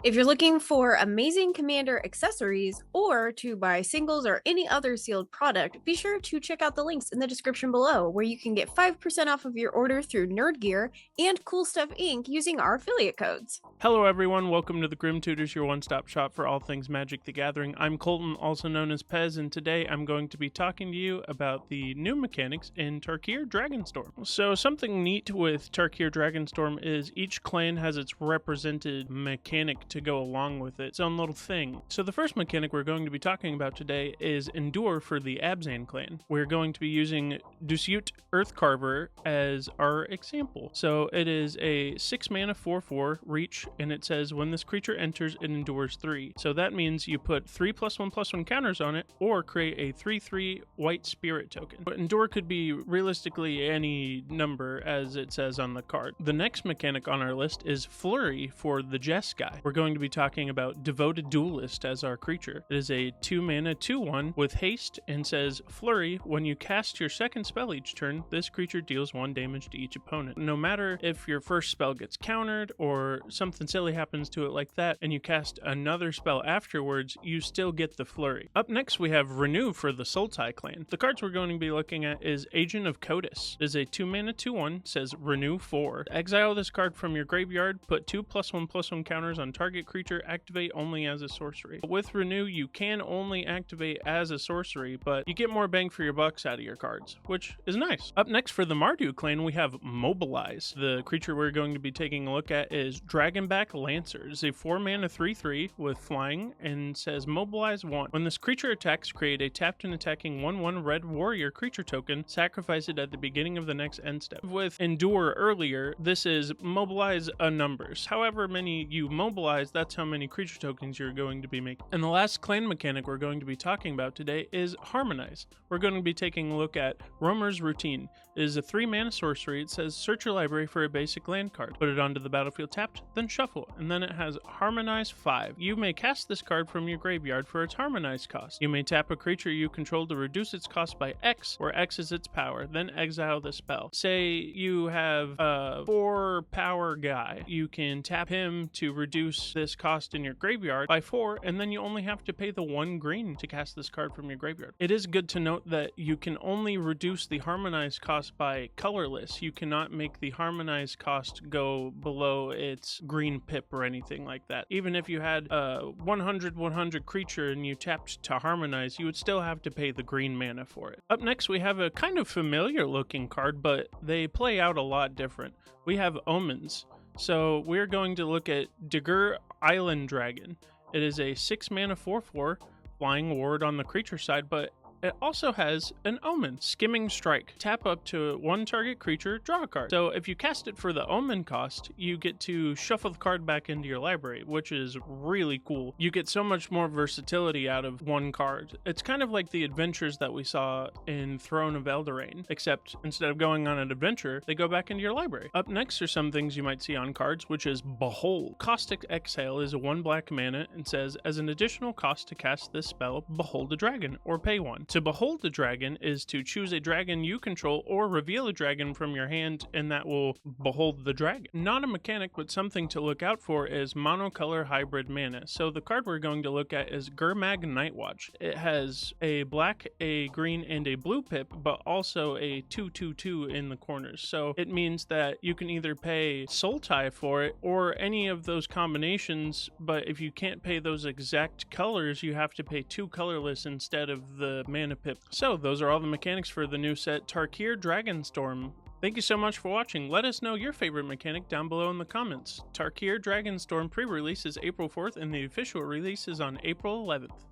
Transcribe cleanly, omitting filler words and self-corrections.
If you're looking for amazing Commander accessories or to buy singles or any other sealed product, be sure to check out the links in the description below where you can get 5% off of your order through Nerd Gear and Cool Stuff Inc. using our affiliate codes. Hello everyone, welcome to the Grim Tutors, your one-stop shop for all things Magic the Gathering. I'm Colton, also known as Pez, and today I'm going to be talking to you about the new mechanics in Tarkir Dragonstorm. So something neat with Tarkir Dragonstorm is each clan has its represented mechanic to go along with it, its own little thing. So the first mechanic we're going to be talking about today is Endure for the Abzan clan. We're going to be using Dusyut Earthcarver as our example. So it is a 6 mana 4/4 reach, and it says when this creature enters, it endures 3. So that means you put 3+1/+1 counters on it, or create a 3/3 white spirit token. But Endure could be realistically any number, as it says on the card. The next mechanic on our list is Flurry for the Jess guy. We're going to be talking about Devoted Duelist as our creature. It is a 2 mana 2/1 with haste and says Flurry, when you cast your second spell each turn, this creature deals 1 damage to each opponent. No matter if your first spell gets countered or something silly happens to it like that and you cast another spell afterwards, you still get the Flurry. Up next we have Renew for the Sultai clan. The cards we're going to be looking at is Agent of Codis. It is a 2 mana 2/1, says Renew 4. Exile this card from your graveyard, put 2+1/+1 counters on target creature, activate only as a sorcery. With Renew, you can only activate as a sorcery, but you get more bang for your bucks out of your cards, which is nice. Up next for the Mardu clan, we have Mobilize. The creature we're going to be taking a look at is Dragonback Lancer. It's a 4 mana 3/3 with flying and says Mobilize 1. When this creature attacks, create a tapped and attacking 1/1 red warrior creature token, sacrifice it at the beginning of the next end step. With Endure earlier, this is Mobilize a numbers. However many you mobilize, that's how many creature tokens you're going to be making. And the last clan mechanic we're going to be talking about today is Harmonize. We're going to be taking a look at Roamer's Routine. It is a 3 mana sorcery. It says search your library for a basic land card, put it onto the battlefield tapped, then shuffle it. And then it has Harmonize 5. You may cast this card from your graveyard for its Harmonize cost. You may tap a creature you control to reduce its cost by X, where X is its power, then exile the spell. Say you have a 4 power guy. You can tap him to reduce this cost in your graveyard by 4, and then you only have to pay the 1 green to cast this card from your graveyard. It is good to note that you can only reduce the Harmonize cost by colorless. You cannot make the Harmonize cost go below its green pip or anything like that. Even if you had a 100/100 creature and you tapped to Harmonize, you would still have to pay the green mana for it. Up next we have a kind of familiar looking card, but they play out a lot different. We have Omens. So we're going to look at Dagur Island Dragon. It is a 6 mana 4/4 flying ward on the creature side, but it also has an Omen, Skimming Strike. Tap up to 1 target creature, draw a card. So if you cast it for the Omen cost, you get to shuffle the card back into your library, which is really cool. You get so much more versatility out of 1 card. It's kind of like the adventures that we saw in Throne of Eldraine, except instead of going on an adventure, they go back into your library. Up next are some things you might see on cards, which is Behold. Caustic Exhale is a 1 black mana and says, as an additional cost to cast this spell, behold a dragon, or pay 1. To behold the dragon is to choose a dragon you control or reveal a dragon from your hand, and that will behold the dragon. Not a mechanic, but something to look out for is monocolor hybrid mana. So the card we're going to look at is Gurmag Nightwatch. It has a black, a green, and a blue pip, but also a 2/2/2 in the corners. So it means that you can either pay Sultai for it or any of those combinations, but if you can't pay those exact colors, you have to pay 2 colorless instead of the mana pip. So those are all the mechanics for the new set Tarkir Dragonstorm. Thank you so much for watching. Let us know your favorite mechanic down below in the comments. Tarkir Dragonstorm pre-release is April 4th and the official release is on April 11th.